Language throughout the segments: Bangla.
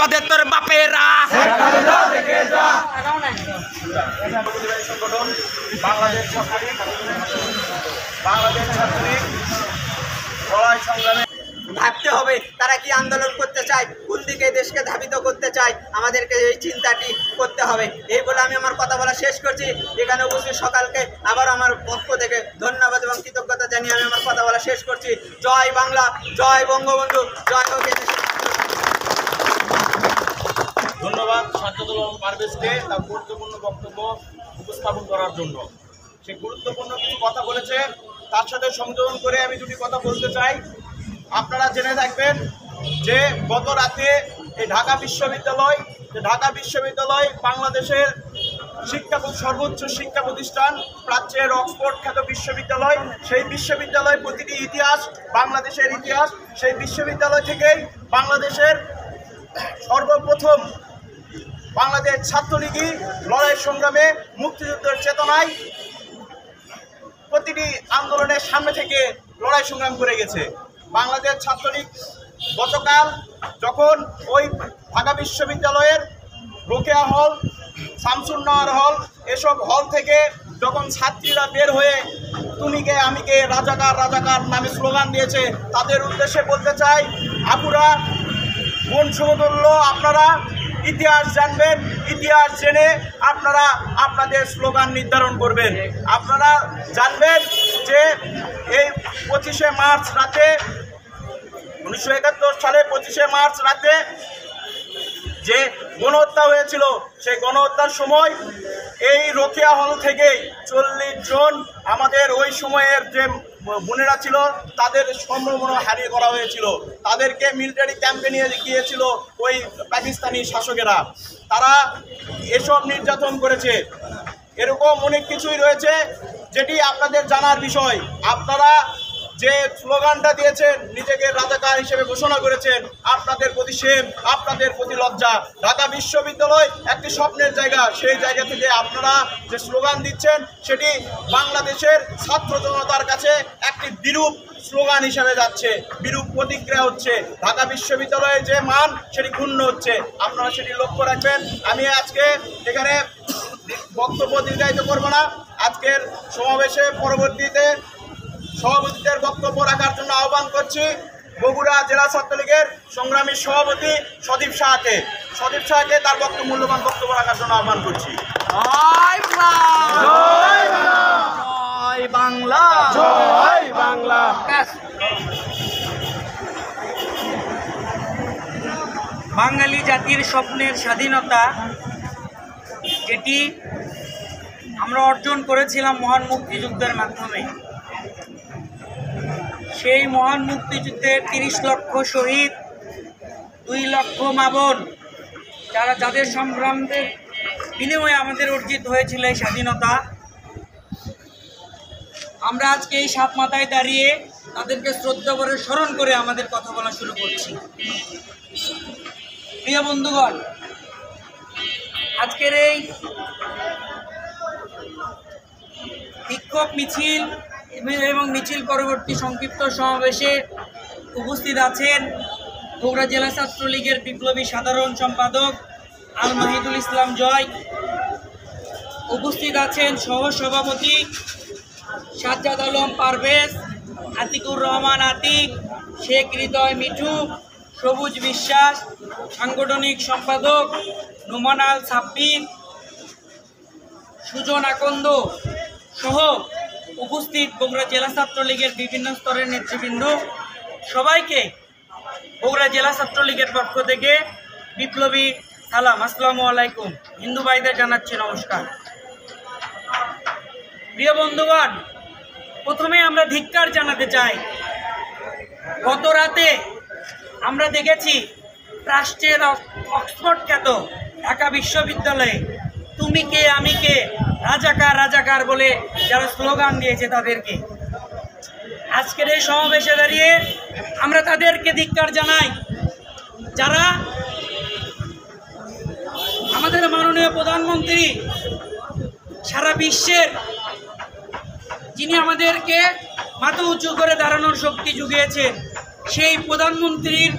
আমাদের তোর বাপেরা সংগঠন বাংলাদেশ ছাত্রলীগ লড়াই সংগ্রামে ভাবতে হবে তারা কি আন্দোলন করতে চায়, কোন দিকে দেশকে ধাবিত করতে চায়, আমাদেরকে এই চিন্তাটি করতে হবে। এই বলে আমি আমার কথা বলা শেষ করছি। এখানে উপস্থিত সকালকে আবার আমার পক্ষ থেকে ধন্যবাদ এবং কৃতজ্ঞতা জানিয়ে আমি আমার কথা বলা শেষ করছি। জয় বাংলা, জয় বঙ্গবন্ধু, জয় হোক। ধন্যবাদ সাজ্জাদুল আলম পারভেজকে তার গুরুত্বপূর্ণ বক্তব্য উপস্থাপন করার জন্য। সে গুরুত্বপূর্ণ কিছু কথা বলেছে, তার সাথে সংযোজন করে আমি দুটি কথা বলতে চাই। আপনারা জেনে থাকবেন যে গত রাতে এই ঢাকা বিশ্ববিদ্যালয় বাংলাদেশের সর্বোচ্চ শিক্ষা প্রতিষ্ঠান, প্রাচ্যের অক্সফোর্ড খ্যাত বিশ্ববিদ্যালয়। সেই বিশ্ববিদ্যালয় প্রতিটি ইতিহাস, বাংলাদেশের ইতিহাস। সেই বিশ্ববিদ্যালয় থেকেই বাংলাদেশের সর্বপ্রথম বাংলাদেশ ছাত্রলীগই লড়াই সংগ্রামে মুক্তিযুদ্ধের চেতনায় প্রতিটি আন্দোলনের সামনে থেকে লড়াই সংগ্রাম করে গেছে। বাংলাদেশ ছাত্রলীগ গতকাল যখন ওই ঢাকা বিশ্ববিদ্যালয়ের রোকেয়া হল, শামসুন্নাহার হল, এসব হল থেকে যখন ছাত্রীরা বের হয়ে তুমি কে আমি কে, রাজাকার রাজাকার নামে স্লোগান দিয়েছে, তাদের উদ্দেশ্যে বলতে চাই, আপুরা বোন সমতুল্য, আপনারা ইতিহাস জানবেন, ইতিহাস জেনে আপনারা আপনাদের স্লোগান নির্ধারণ করবেন। আপনারা জানবেন যে এই 25শে মার্চ রাতে 1971 সালে 25শে মার্চ রাতে যে গণহত্যা হয়েছিল, সেই গণহত্যার সময় এই রোকেয়া হল থেকে 40 জন আমাদের ওই সময়ের যে বোনেরা ছিল তাদের সম্ভ্রমণ হারিয়ে করা হয়েছিল। তাদেরকে মিলিটারি ক্যাম্পে নিয়ে গিয়েছিল ওই পাকিস্তানি শাসকেরা। তারা এসব নির্যাতন করেছে। এরকম অনেক কিছুই রয়েছে যেটি আপনাদের জানার বিষয়। আপনারা যে স্লোগানটা দিয়েছেন, নিজেকে রাজাকার হিসেবে ঘোষণা করেছেন, আপনাদের প্রতি সেম, আপনাদের প্রতি লজ্জা। ঢাকা বিশ্ববিদ্যালয় একটি স্বপ্নের জায়গা, সেই জায়গা থেকে আপনারা যে স্লোগান দিচ্ছেন সেটি বাংলাদেশের ছাত্র জনতার কাছে একটি বিরূপ স্লোগান হিসেবে যাচ্ছে, বিরূপ প্রতিক্রিয়া হচ্ছে। ঢাকা বিশ্ববিদ্যালয়ের যে মান সেটি ক্ষুণ্ণ হচ্ছে, আপনারা সেটি লক্ষ্য রাখবেন। আমি আজকে এখানে বক্তব্য দীর্ঘায়িত করব না। আজকের সমাবেশে পরবর্তীতে সভাপতিদের বক্তব্য রাখার জন্য আহ্বান করছি বগুড়া জেলা ছাত্রলীগের সংগ্রামী সভাপতি সদীপ শাহকে তার মূল্যবান বক্তব্য রাখার জন্য আহ্বান করছি। জয় বাংলা, জয় বাংলা। বাঙালি জাতির স্বপ্নের স্বাধীনতা, যেটি আমরা অর্জন করেছিলাম মহান মুক্তিযুদ্ধের মাধ্যমে, সেই মহান মুক্তিযুদ্ধের 30 লক্ষ শহীদ, 2 লক্ষ মা বোন, যাদের সংগ্রামের বিনিময়ে আমাদের অর্জিত হয়েছিল এই স্বাধীনতা, আমরা আজকে এই সাত মাথায় দাঁড়িয়ে তাদেরকে শ্রদ্ধা করে স্মরণ করে আমাদের কথা বলা শুরু করছি। প্রিয় বন্ধুগণ, আজকের এই বিক্ষোভ মিছিল এবং মিছিল পরবর্তী সংক্ষিপ্ত সমাবেশে উপস্থিত আছেন বগুড়া জেলা ছাত্রলীগের বিপ্লবী সাধারণ সম্পাদক আল মাহিদুল ইসলাম জয়, উপস্থিত আছেন সহ সভাপতি সাজ্জাদ আলম পারভেজ, আতিকুর রহমান আতিক, শেখ হৃদয় মিঠু, সবুজ বিশ্বাস, সাংগঠনিক সম্পাদক নোমান আল সাব্বির, সুজন আকন্দ সহ উপস্থিত বগুড়া জেলা ছাত্রলীগের বিভিন্ন স্তরের নেতৃবৃন্দ, সবাইকে বগুড়া জেলা ছাত্রলীগের পক্ষ থেকে বিপ্লবী সালাম। আসসালামু আলাইকুম। হিন্দু ভাইদের জানাচ্ছি নমস্কার। প্রিয় বন্ধুগণ, প্রথমে আমরা ধিক্কার জানাতে চাই। গত রাতে আমরা দেখেছি রাষ্ট্রের অক্সফোর্ড খ্যাত ঢাকা বিশ্ববিদ্যালয়ে তুমি কে আমি কে, রাজাকার রাজাকার বলে যারা স্লোগান দিয়েছে তাদেরকে। আজকের এই সমাবেশে দাঁড়িয়ে আমরা তাদেরকে ধিক্কার জানাই, যারা আমাদের মাননীয় প্রধানমন্ত্রী, সারা বিশ্বের যিনি আমাদেরকে মাথা উঁচু করে দাঁড়ানোর শক্তি জুগিয়েছেন, সেই প্রধানমন্ত্রীর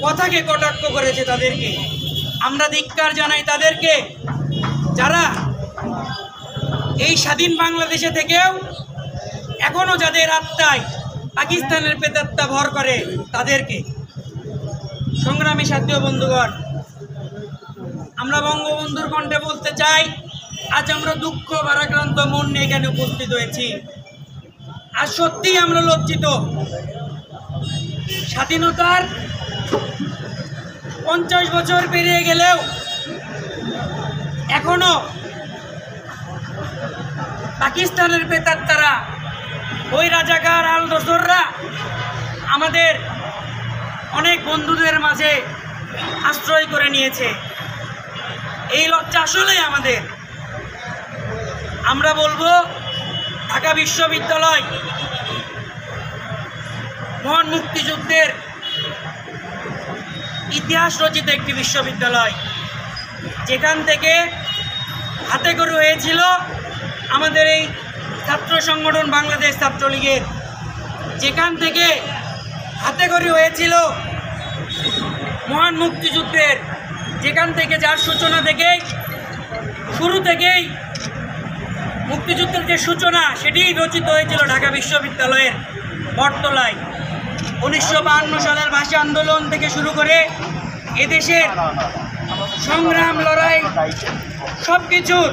কথাকে কটাক্ষ করেছে তাদেরকে। আমরা ধিক্কার জানাই তাদেরকে, যারা এই স্বাধীন বাংলাদেশে থেকেও এখনো যাদের আত্মায় পাকিস্তানের প্রেতাত্মা ভর করে তাদেরকে। সংগ্রামী সাথী ও বন্ধুগণ, আমরা বঙ্গবন্ধুর কণ্ঠে বলতে চাই, আজ আমরা দুঃখ ভারাক্রান্ত মন নিয়ে এখানে উপস্থিত হয়েছি। আজ সত্যিই আমরা লজ্জিত। স্বাধীনতার 50 বছর পেরিয়ে গেলেও এখনো পাকিস্তানের প্রেতাত্মারা, ওই রাজাকার আল দোসররা আমাদের অনেক বন্ধুদের মাঝে আশ্রয় করে নিয়েছে। এই লজ্জা আসলেই আমাদের। আমরা বলবো, ঢাকা বিশ্ববিদ্যালয় মহান মুক্তিযুদ্ধের ইতিহাস রচিত একটি বিশ্ববিদ্যালয়, যেখান থেকে হাতে করে হয়েছিল আমাদের এই ছাত্র সংগঠন বাংলাদেশ ছাত্রলীগের, যেখান থেকে হাতে করে হয়েছিল মহান মুক্তিযুদ্ধের, যেখান থেকে যার সূচনা থেকেই শুরু থেকেই মুক্তিযুদ্ধের যে সূচনা সেটি রচিত হয়েছিল ঢাকা বিশ্ববিদ্যালয়ের বটতলায়। 1952 সালের ভাষা আন্দোলন থেকে শুরু করে এদেশের সংগ্রাম, লড়াই, সব কিছুর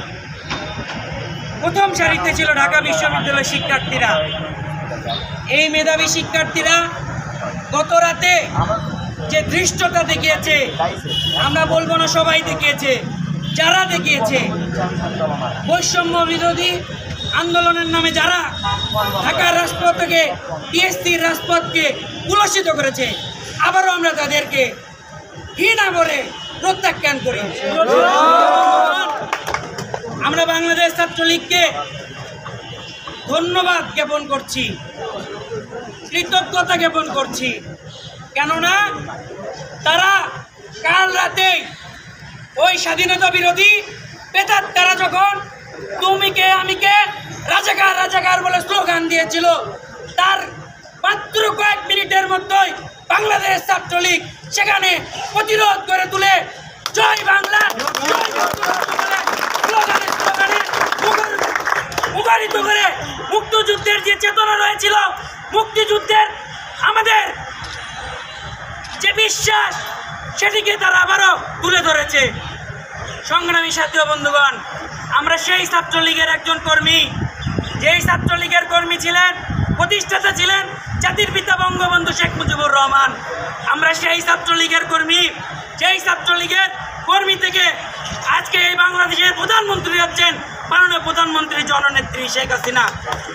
প্রথম সারিতে ছিল ঢাকা বিশ্ববিদ্যালয়ের শিক্ষার্থীরা। এই মেধাবী শিক্ষার্থীরা গত রাতে যে ধৃষ্টতা দেখিয়েছে, আমরা বলবো না সবাই দেখিয়েছে, যারা দেখিয়েছে, বৈষম্য বিরোধী আন্দোলনের নামে যারা ঢাকার রাজপথকে, টিএসসির রাজপথকে কুলসিত করেছে, আবারও আমরা তাদেরকে ঘৃণা করে প্রত্যাখ্যান করি। আমরা বাংলাদেশ ছাত্রলীগকে ধন্যবাদ জ্ঞাপন করছি, কৃতজ্ঞতা জ্ঞাপন করছি, কেননা তারা কাল রাতে ওই স্বাধীনতা বিরোধী প্রেতাত্মারা যখন তুমি কে আমি কে রাজাকার রাজাকার বলে স্লোগান দিয়েছিল, তার মাত্র কয়েক মিনিটের মধ্যেই বাংলাদেশ ছাত্রলীগ সেখানে প্রতিরোধ করে তুলে জয় বাংলা মুখরিত করে মুক্তিযুদ্ধের যে চেতনা রয়েছিল, মুক্তিযুদ্ধের আমাদের যে বিশ্বাস, সেটিকে তারা আবারও তুলে ধরেছে। সংগ্রামী সাথী ও বন্ধুগণ, আমরা সেই ছাত্রলীগের একজন কর্মী, যেই ছাত্রলীগের কর্মী ছিলেন, প্রতিষ্ঠাতা ছিলেন জাতির পিতা বঙ্গবন্ধু শেখ মুজিবুর রহমান। আমরা সেই ছাত্রলীগের কর্মী, যেই ছাত্রলীগের কর্মী থেকে আজকে এই বাংলাদেশের প্রধানমন্ত্রী হচ্ছেন মাননীয় প্রধানমন্ত্রী জননেত্রী শেখ হাসিনা।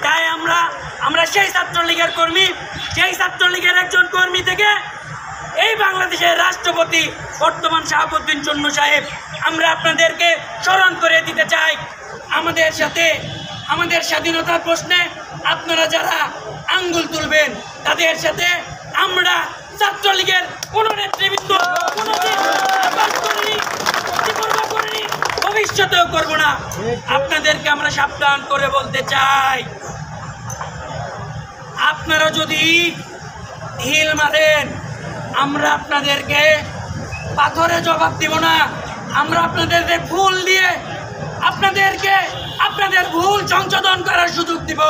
তাই আমরা সেই ছাত্রলীগের কর্মী, যেই ছাত্রলীগের একজন কর্মী থেকে এই বাংলাদেশের রাষ্ট্রপতি বর্তমান শাহাবুদ্দিন চন্নু সাহেব, আমরা আপনাদেরকে স্মরণ করে দিতে চাই, আমাদের সাথে আমাদের স্বাধীনতার প্রশ্নে আপনারা যারা আঙ্গুল তুলবেন, তাদের সাথে আমরা ছাত্রলীগের কোনো নেতৃবৃন্দ করিনি, ভবিষ্যতেও করব না। আপনাদেরকে আমরা সাবধান করে বলতে চাই, আপনারা যদি ঢিল মারেন, আমরা আপনাদেরকে পাথরে জবাব দিব না, আমরা আপনাদেরকে ফুল দিয়ে আপনাদেরকে আপনাদের ভুল সংশোধন করার সুযোগ দিব।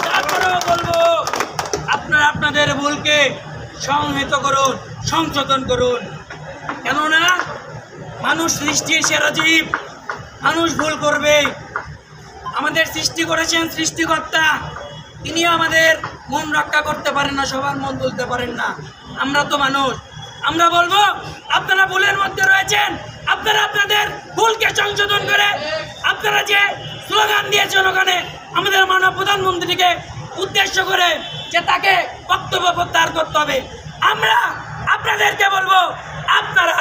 তারপরেও বলবো, আপনারা আপনাদের ভুলকে সংহত করুন, সংশোধন করুন, কেননা মানুষ সৃষ্টির সেরা জীব, মানুষ ভুল করবে। আমাদের সৃষ্টি করেছেন সৃষ্টিকর্তা, তিনি আমাদের মন রক্ষা করতে পারেন না, সবার মন তুলতে পারেন না, আমরা তো মানুষ। আমরা বলবো, আপনারা ভুলের মধ্যে রয়েছেন, আপনারা আপনাদের ভুলকে সংশোধন করে আপনারা যে স্লোগান দিয়েছেন ওখানে আমাদের মাননীয় প্রধানমন্ত্রীকে উদ্দেশ্য করে যে তাকে বক্তব্য প্রত্যাহার করতে হবে, আমরা আপনাদেরকে বলবো, আপনারা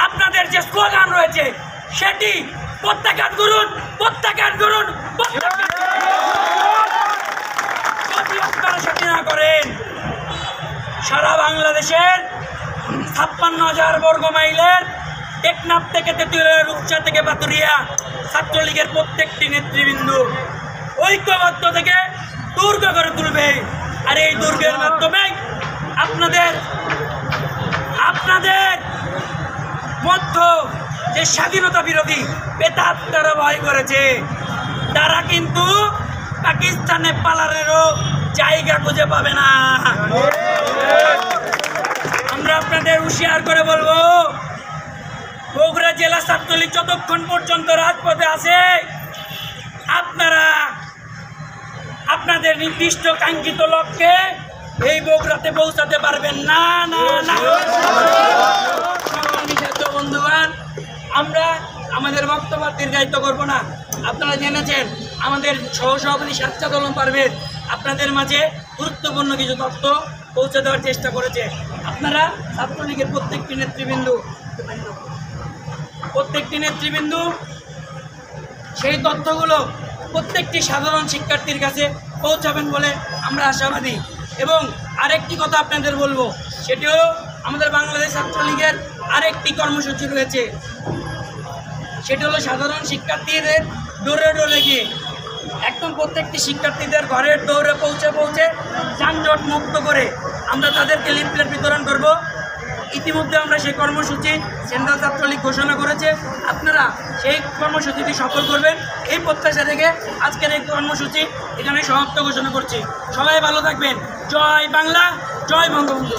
আপনাদের যে স্লোগান রয়েছে সেটি প্রত্যাখ্যান করুন, প্রত্যাখ্যান করুন। যদি আপনারা সেটি না করেন, সারা বাংলাদেশের 56,000 বর্গ মাইলের টেকনাফ থেকে তেঁতুলিয়া, রূপসা থেকে পাতুরিয়া ছাত্রলীগের প্রত্যেকটি নেতৃবৃন্দ ঐক্যবদ্ধ থেকে দুর্গ করে তুলবে। আর এই দুর্গের মাধ্যমে আপনাদের এই স্বাধীনতা বিরোধী বেতাত্তারা ভয় করেছে, তারা কিন্তু পাকিস্তানে পালারেরও জায়গা খুঁজে পাবে না। আমরা আপনাদের হুঁশিয়ার করে বলবো, বগুড়া জেলা ছাত্রলীগ যতক্ষণ পর্যন্ত রাজপথে আছে, আপনারা আপনাদের নির্দিষ্ট কাঙ্ক্ষিত লক্ষ্যে এই বগুড়াতে পৌঁছাতে পারবেন না। বন্ধুগণ, আমরা আমাদের বক্তব্য দীর্ঘায়িত করব না। আপনারা জেনেছেন আমাদের সহসভাপতি সাজ্জাদ আলম পারভেজ আপনাদের মাঝে গুরুত্বপূর্ণ কিছু তথ্য পৌঁছে দেওয়ার চেষ্টা করেছে। আপনারা ছাত্রলীগের প্রত্যেকটি নেতৃবৃন্দু সেই তথ্যগুলো প্রত্যেকটি সাধারণ শিক্ষার্থীর কাছে পৌঁছাবেন বলে আমরা আশাবাদী। এবং আরেকটি কথা আপনাদের বলবো, সেটিও আমাদের বাংলাদেশ ছাত্রলীগের আরেকটি কর্মসূচি রয়েছে, সেটি হলো সাধারণ শিক্ষার্থীদের ডোরে ডোরে গিয়ে একদম প্রত্যেকটি শিক্ষার্থীদের ঘরের দৌড়ে পৌঁছে যানজট মুক্ত করে আমরা তাদেরকে লিফলেট বিতরণ করব। ইতিমধ্যে আমরা সেই কর্মসূচি সেন্ট্রাল ছাত্রলীগ ঘোষণা করেছে, আপনারা সেই কর্মসূচিটি সফল করবেন এই প্রত্যাশা থেকে আজকের এই কর্মসূচি এখানে সমাপ্ত ঘোষণা করছি। সবাই ভালো থাকবেন। জয় বাংলা, জয় বঙ্গবন্ধু।